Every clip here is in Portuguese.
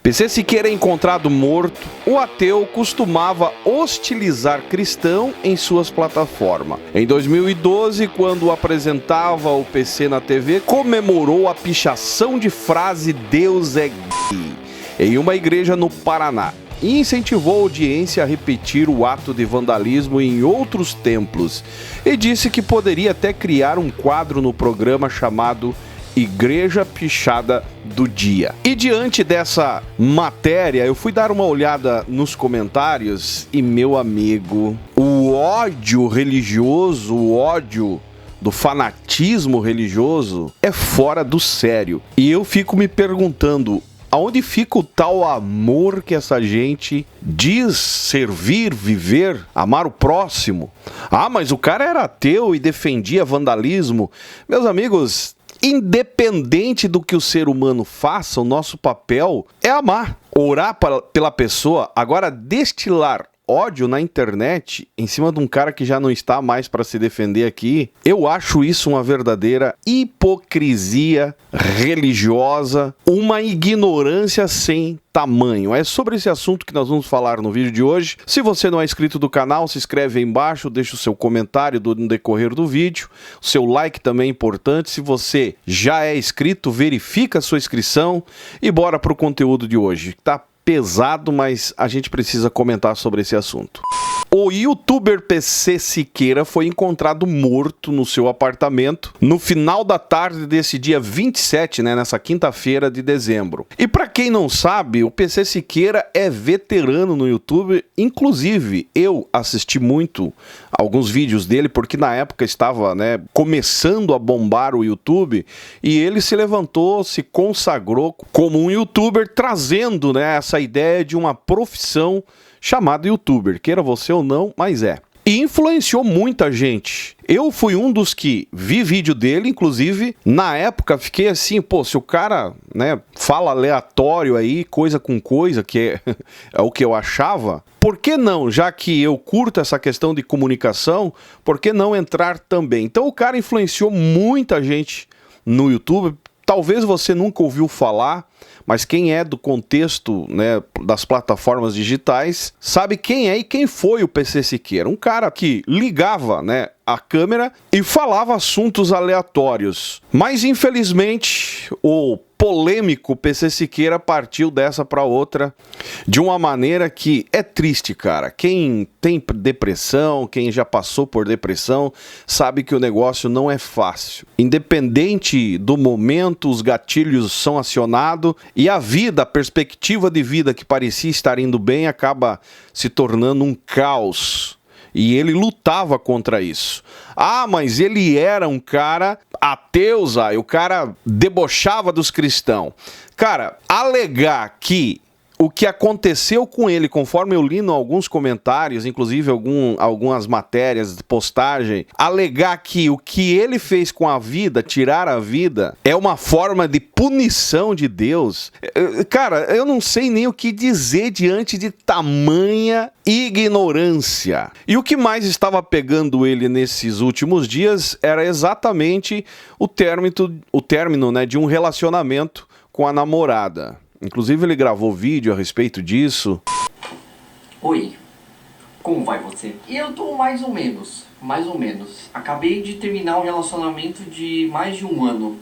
PC Siqueira é encontrado morto. O ateu costumava hostilizar cristão em suas plataformas. Em 2012, quando apresentava o PC na TV, comemorou a pichação de frase "Deus é gay" em uma igreja no Paraná e incentivou a audiência a repetir o ato de vandalismo em outros templos e disse que poderia até criar um quadro no programa chamado Igreja Pichada do Dia. E diante dessa matéria, eu fui dar uma olhada nos comentários e, meu amigo, o ódio religioso, o ódio do fanatismo religioso é fora do sério. E eu fico me perguntando, aonde fica o tal amor que essa gente diz servir, viver, amar o próximo? Ah, mas o cara era ateu e defendia vandalismo. Meus amigos, independente do que o ser humano faça, o nosso papel é amar, orar pela pessoa. Agora, destilar ódio na internet em cima de um cara que já não está mais para se defender aqui, eu acho isso uma verdadeira hipocrisia religiosa, uma ignorância sem tamanho. É sobre esse assunto que nós vamos falar no vídeo de hoje. Se você não é inscrito do canal, se inscreve aí embaixo, deixa o seu comentário no decorrer do vídeo, o seu like também é importante. Se você já é inscrito, verifica a sua inscrição e bora pro conteúdo de hoje. Tá pesado, mas a gente precisa comentar sobre esse assunto. O youtuber PC Siqueira foi encontrado morto no seu apartamento no final da tarde desse dia 27, nessa quinta-feira de dezembro. E para quem não sabe, o PC Siqueira é veterano no YouTube, inclusive eu assisti muito alguns vídeos dele, porque na época estava começando a bombar o YouTube, e ele se levantou, se consagrou como um youtuber, trazendo essa ideia de uma profissão chamada youtuber, queira você ou não, mas é. E influenciou muita gente. Eu fui um dos que vi vídeo dele, inclusive, na época fiquei assim, pô, se o cara, fala aleatório aí, coisa com coisa, que é o que eu achava, por que não, já que eu curto essa questão de comunicação, por que não entrar também? Então o cara influenciou muita gente no YouTube. Talvez você nunca ouviu falar, mas quem é do contexto das plataformas digitais sabe quem é e quem foi o PC Siqueira. Um cara que ligava a câmera e falava assuntos aleatórios. Mas infelizmente o polêmico PC Siqueira partiu dessa para outra de uma maneira que é triste, cara. Quem tem depressão, quem já passou por depressão, sabe que o negócio não é fácil. Independente do momento, os gatilhos são acionados e a vida, a perspectiva de vida que parecia estar indo bem, acaba se tornando um caos. E ele lutava contra isso. Ah, mas ele era um cara ateu, o cara debochava dos cristãos. Cara, alegar que o que aconteceu com ele, conforme eu li em alguns comentários, inclusive algumas matérias de postagem, alegar que o que ele fez com a vida, tirar a vida, é uma forma de punição de Deus. Cara, eu não sei nem o que dizer diante de tamanha ignorância. E o que mais estava pegando ele nesses últimos dias era exatamente o término de um relacionamento com a namorada. Inclusive ele gravou vídeo a respeito disso. Oi, como vai você? Eu tô mais ou menos. Acabei de terminar um relacionamento de mais de um ano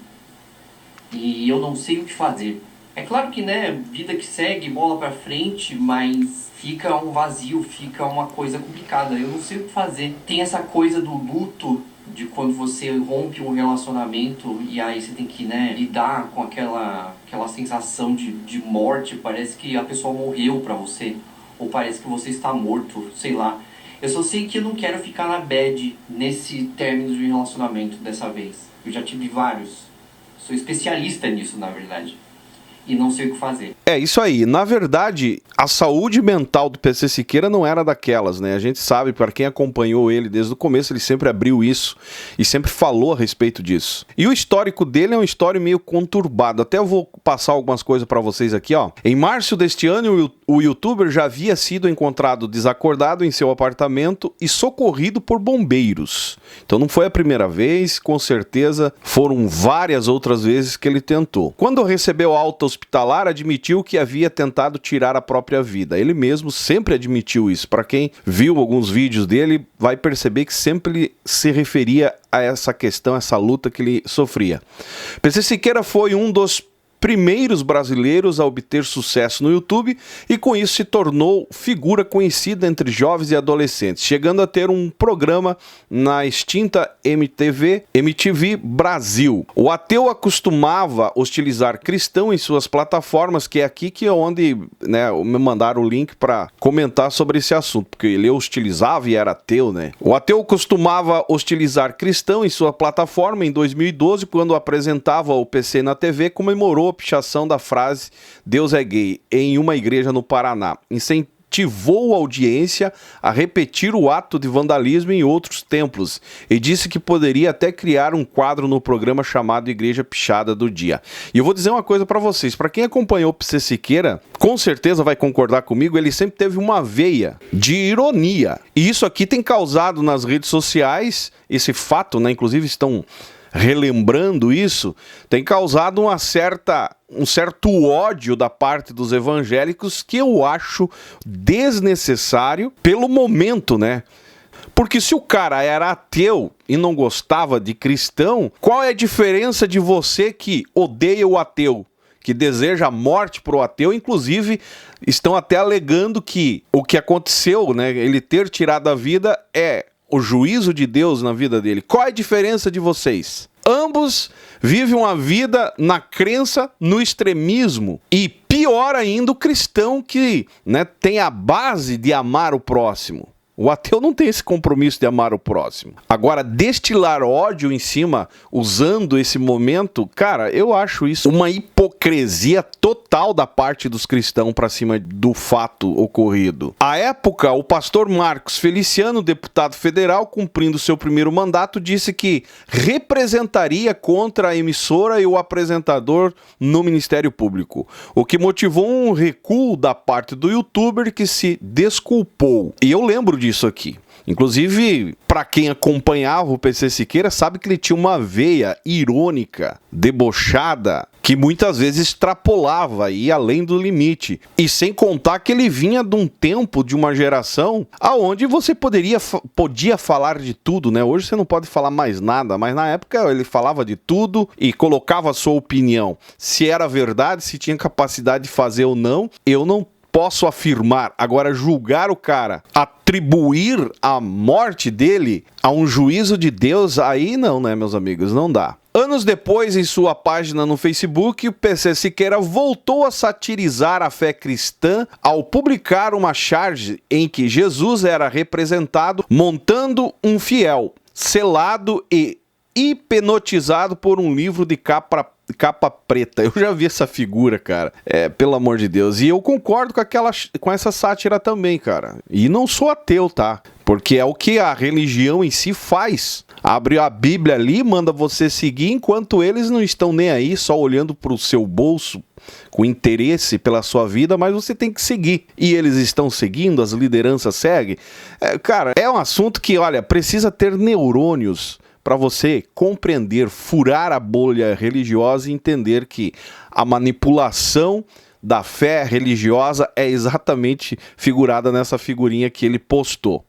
e eu não sei o que fazer. É claro que vida que segue, bola pra frente, mas fica um vazio, fica uma coisa complicada. Eu não sei o que fazer. Tem essa coisa do luto, de quando você rompe um relacionamento e aí você tem que lidar com aquela sensação de morte. Parece que a pessoa morreu pra você, ou parece que você está morto, sei lá. Eu só sei que eu não quero ficar na bad nesse término de relacionamento dessa vez. Eu já tive vários, sou especialista nisso, na verdade, e não sei o que fazer. É isso aí. Na verdade, a saúde mental do PC Siqueira não era daquelas, A gente sabe, para quem acompanhou ele desde o começo, ele sempre abriu isso e sempre falou a respeito disso. E o histórico dele é um histórico meio conturbado. Até eu vou passar algumas coisas para vocês aqui, ó. Em março deste ano, o youtuber já havia sido encontrado desacordado em seu apartamento e socorrido por bombeiros. Então não foi a primeira vez, com certeza foram várias outras vezes que ele tentou. Quando recebeu alta hospitalar, admitiu que havia tentado tirar a própria vida. Ele mesmo sempre admitiu isso. Para quem viu alguns vídeos dele, vai perceber que sempre ele se referia a essa questão, essa luta que ele sofria. PC Siqueira foi um dos primeiros brasileiros a obter sucesso no YouTube e com isso se tornou figura conhecida entre jovens e adolescentes, chegando a ter um programa na extinta MTV Brasil. O ateu acostumava hostilizar cristão em suas plataformas, que é aqui que é onde me mandaram o link para comentar sobre esse assunto, porque ele hostilizava e era ateu, né? O ateu costumava hostilizar cristão em sua plataforma. Em 2012, quando apresentava o PC na TV, comemorou pichação da frase "Deus é gay" em uma igreja no Paraná. Incentivou a audiência a repetir o ato de vandalismo em outros templos e disse que poderia até criar um quadro no programa chamado Igreja Pichada do Dia. E eu vou dizer uma coisa para vocês, para quem acompanhou o PC Siqueira, com certeza vai concordar comigo, ele sempre teve uma veia de ironia. E isso aqui tem causado nas redes sociais, esse fato, inclusive estão relembrando isso, tem causado um certo ódio da parte dos evangélicos que eu acho desnecessário pelo momento, Porque se o cara era ateu e não gostava de cristão, qual é a diferença de você que odeia o ateu, que deseja a morte para o ateu? Inclusive, estão até alegando que o que aconteceu, ele ter tirado a vida é o juízo de Deus na vida dele. Qual é a diferença de vocês? Ambos vivem uma vida na crença, no extremismo. E pior ainda, o cristão que tem a base de amar o próximo. O ateu não tem esse compromisso de amar o próximo. Agora, destilar ódio em cima, usando esse momento, cara, eu acho isso uma hipocrisia total da parte dos cristãos para cima do fato ocorrido. À época, o pastor Marcos Feliciano, deputado federal, cumprindo seu primeiro mandato, disse que representaria contra a emissora e o apresentador no Ministério Público, o que motivou um recuo da parte do youtuber, que se desculpou. E eu lembro disso aqui. Inclusive, para quem acompanhava o PC Siqueira, sabe que ele tinha uma veia irônica, debochada, que muitas vezes extrapolava e ia além do limite. E sem contar que ele vinha de um tempo, de uma geração, aonde você podia falar de tudo, Hoje você não pode falar mais nada, mas na época ele falava de tudo e colocava a sua opinião. Se era verdade, se tinha capacidade de fazer ou não, eu não posso afirmar. Agora, julgar o cara, atribuir a morte dele a um juízo de Deus, aí não, meus amigos? Não dá. Anos depois, em sua página no Facebook, o PC Siqueira voltou a satirizar a fé cristã ao publicar uma charge em que Jesus era representado montando um fiel, selado e hipnotizado por um livro de capa preta. Eu já vi essa figura, cara. Pelo amor de Deus. E eu concordo com essa sátira também, cara. E não sou ateu, tá? Porque é o que a religião em si faz. Abre a Bíblia ali, manda você seguir, enquanto eles não estão nem aí, só olhando pro seu bolso, com interesse pela sua vida, mas você tem que seguir. E eles estão seguindo, as lideranças seguem. Cara, é um assunto que, olha, precisa ter neurônios para você compreender, furar a bolha religiosa e entender que a manipulação da fé religiosa é exatamente figurada nessa figurinha que ele postou.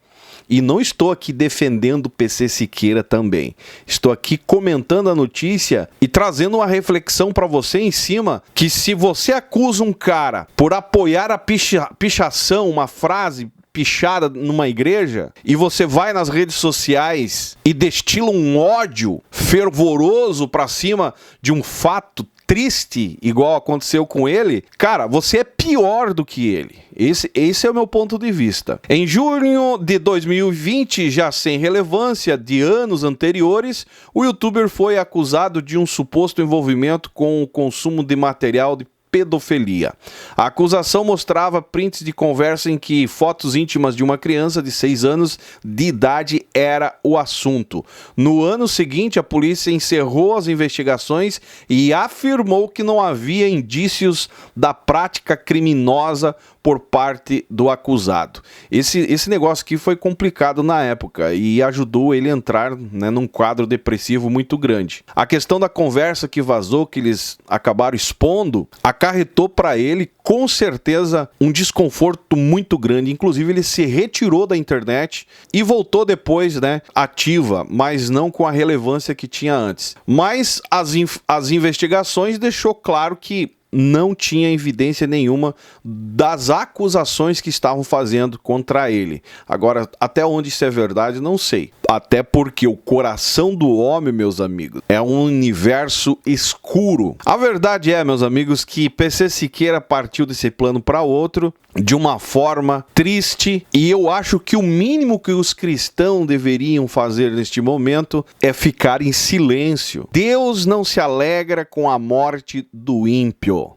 E não estou aqui defendendo o PC Siqueira também. Estou aqui comentando a notícia e trazendo uma reflexão para você em cima, que se você acusa um cara por apoiar a pichação, uma frase pichada numa igreja, e você vai nas redes sociais e destila um ódio fervoroso pra cima de um fato triste, igual aconteceu com ele, cara, você é pior do que ele. Esse é o meu ponto de vista. Em junho de 2020, já sem relevância de anos anteriores, o youtuber foi acusado de um suposto envolvimento com o consumo de material de pedofilia. A acusação mostrava prints de conversa em que fotos íntimas de uma criança de 6 anos de idade era o assunto. No ano seguinte, a polícia encerrou as investigações e afirmou que não havia indícios da prática criminosa por parte do acusado. Esse negócio aqui foi complicado na época e ajudou ele a entrar, num quadro depressivo muito grande. A questão da conversa que vazou, que eles acabaram expondo, acabou acarretou para ele, com certeza, um desconforto muito grande. Inclusive, ele se retirou da internet e voltou depois, né, ativa, mas não com a relevância que tinha antes. Mas as investigações deixou claro que não tinha evidência nenhuma das acusações que estavam fazendo contra ele. Agora, até onde isso é verdade, não sei. Até porque o coração do homem, meus amigos, é um universo escuro. A verdade é, meus amigos, que PC Siqueira partiu desse plano para outro de uma forma triste, e eu acho que o mínimo que os cristãos deveriam fazer neste momento é ficar em silêncio. Deus não se alegra com a morte do ímpio.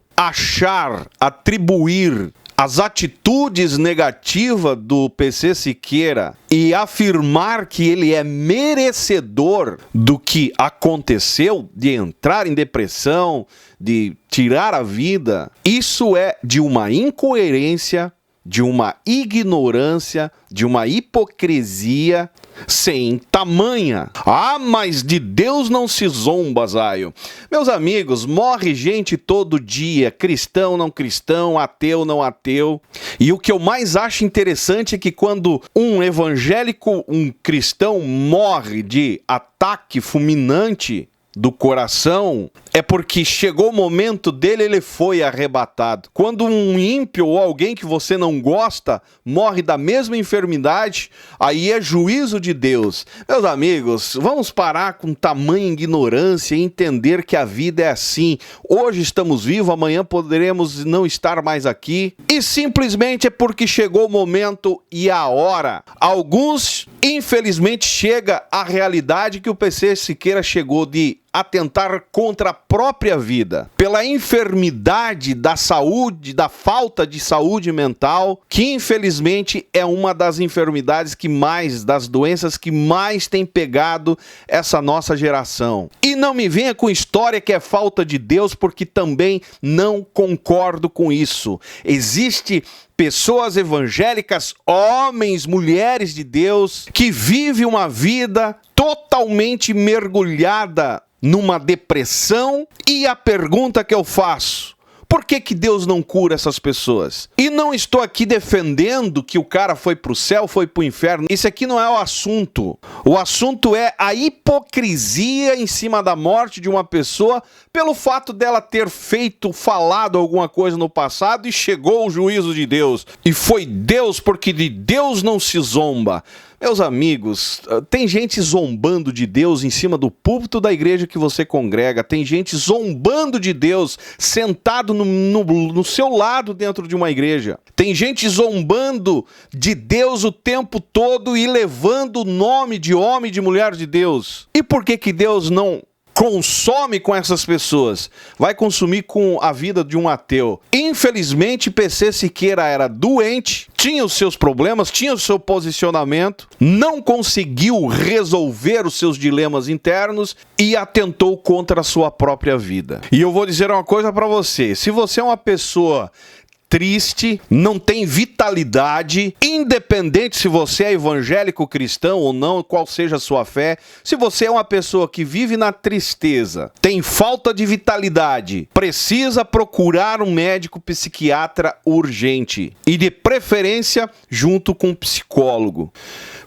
Atribuir as atitudes negativas do PC Siqueira e afirmar que ele é merecedor do que aconteceu, de entrar em depressão, de tirar a vida, isso é de uma incoerência, de uma ignorância, de uma hipocrisia sem tamanha. Ah, mas de Deus não se zomba, Zaio. Meus amigos, morre gente todo dia, cristão, não cristão, ateu, não ateu. E o que eu mais acho interessante é que quando um evangélico, um cristão morre de ataque fulminante do coração, é porque chegou o momento dele, ele foi arrebatado. Quando um ímpio ou alguém que você não gosta morre da mesma enfermidade, aí é juízo de Deus. Meus amigos, vamos parar com tamanha ignorância e entender que a vida é assim. Hoje estamos vivos, amanhã poderemos não estar mais aqui. E simplesmente é porque chegou o momento e a hora. Alguns, infelizmente, chega a realidade que o PC Siqueira chegou de atentar contra a própria vida, pela enfermidade da saúde, da falta de saúde mental, que infelizmente é uma das enfermidades das doenças que mais tem pegado essa nossa geração. E não me venha com história que é falta de Deus, porque também não concordo com isso. Existe pessoas evangélicas, homens, mulheres de Deus, que vivem uma vida totalmente mergulhada numa depressão, e a pergunta que eu faço: por que Deus não cura essas pessoas? E não estou aqui defendendo que o cara foi pro céu, foi pro inferno. Isso aqui não é o assunto. O assunto é a hipocrisia em cima da morte de uma pessoa pelo fato dela ter falado alguma coisa no passado e chegou o juízo de Deus. E foi Deus, porque de Deus não se zomba. Meus amigos, tem gente zombando de Deus em cima do púlpito da igreja que você congrega. Tem gente zombando de Deus sentado no seu lado dentro de uma igreja. Tem gente zombando de Deus o tempo todo e levando o nome de homem e de mulher de Deus. E por que Deus não consome com essas pessoas? Vai consumir com a vida de um ateu. Infelizmente, PC Siqueira era doente, tinha os seus problemas, tinha o seu posicionamento, não conseguiu resolver os seus dilemas internos e atentou contra a sua própria vida. E eu vou dizer uma coisa para você: se você é uma pessoa triste, não tem vitalidade, independente se você é evangélico, cristão ou não, qual seja a sua fé, se você é uma pessoa que vive na tristeza, tem falta de vitalidade, precisa procurar um médico psiquiatra urgente e de preferência junto com um psicólogo.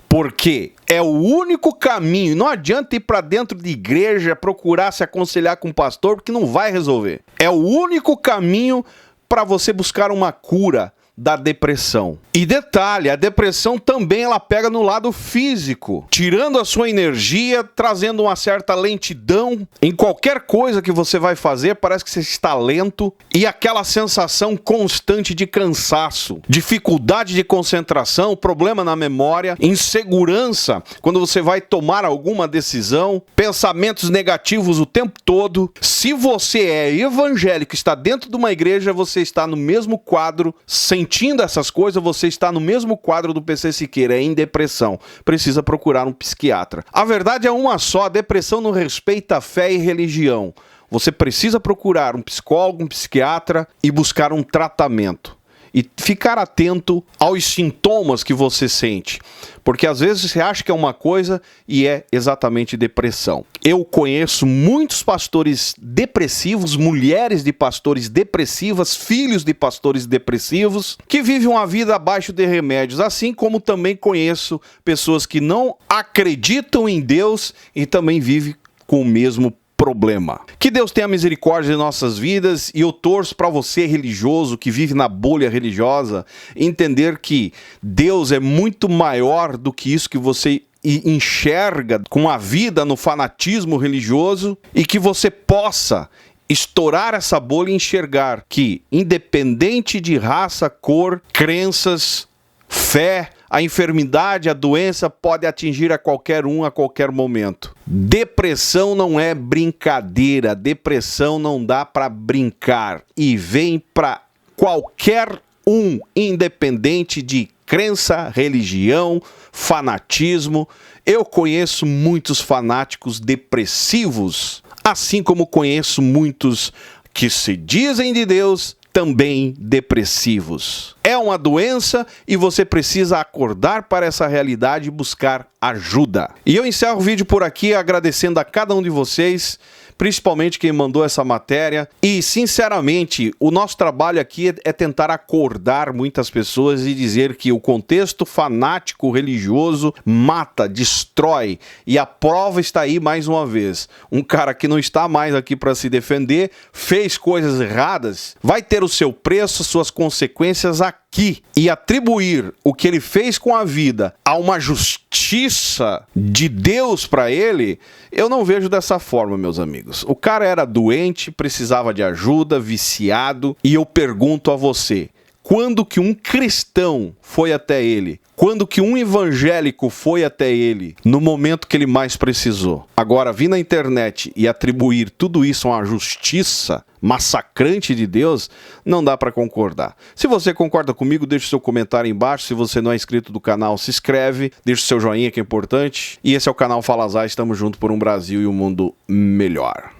Porque é o único caminho. Não adianta ir para dentro de igreja procurar se aconselhar com um pastor, porque não vai resolver. É o único caminho para você buscar uma cura da depressão. E detalhe, a depressão também ela pega no lado físico, tirando a sua energia, trazendo uma certa lentidão em qualquer coisa que você vai fazer, parece que você está lento, e aquela sensação constante de cansaço, dificuldade de concentração, problema na memória, insegurança quando você vai tomar alguma decisão, pensamentos negativos o tempo todo. Se você é evangélico, está dentro de uma igreja, você está no mesmo quadro, sentindo essas coisas, você está no mesmo quadro do PC Siqueira, é em depressão. Precisa procurar um psiquiatra. A verdade é uma só: a depressão não respeita a fé e religião. Você precisa procurar um psicólogo, um psiquiatra e buscar um tratamento. e ficar atento aos sintomas que você sente. Porque às vezes você acha que é uma coisa e é exatamente depressão. Eu conheço muitos pastores depressivos, mulheres de pastores depressivas, filhos de pastores depressivos, que vivem uma vida abaixo de remédios. Assim como também conheço pessoas que não acreditam em Deus e também vivem com o mesmo problema. Que Deus tenha misericórdia de nossas vidas, e eu torço para você religioso que vive na bolha religiosa entender que Deus é muito maior do que isso que você enxerga com a vida no fanatismo religioso, e que você possa estourar essa bolha e enxergar que, independente de raça, cor, crenças, fé, a enfermidade, a doença pode atingir a qualquer um a qualquer momento. Depressão não é brincadeira, depressão não dá para brincar e vem para qualquer um, independente de crença, religião, fanatismo. Eu conheço muitos fanáticos depressivos, assim como conheço muitos que se dizem de Deus, também depressivos. É uma doença e você precisa acordar para essa realidade e buscar ajuda. E eu encerro o vídeo por aqui agradecendo a cada um de vocês, principalmente quem mandou essa matéria. E, sinceramente, o nosso trabalho aqui é tentar acordar muitas pessoas e dizer que o contexto fanático religioso mata, destrói. E a prova está aí mais uma vez. Um cara que não está mais aqui para se defender, fez coisas erradas, vai ter o seu preço, suas consequências aqui. E atribuir o que ele fez com a vida a uma justiça de Deus para ele, eu não vejo dessa forma, meus amigos. O cara era doente, precisava de ajuda, viciado, e eu pergunto a você, quando que um cristão foi até ele? Quando que um evangélico foi até ele no momento que ele mais precisou? Agora, vir na internet e atribuir tudo isso a uma justiça massacrante de Deus, não dá para concordar. Se você concorda comigo, deixe seu comentário aí embaixo. Se você não é inscrito do canal, se inscreve, deixe seu joinha que é importante. E esse é o canal Fala Zay, estamos juntos por um Brasil e um mundo melhor.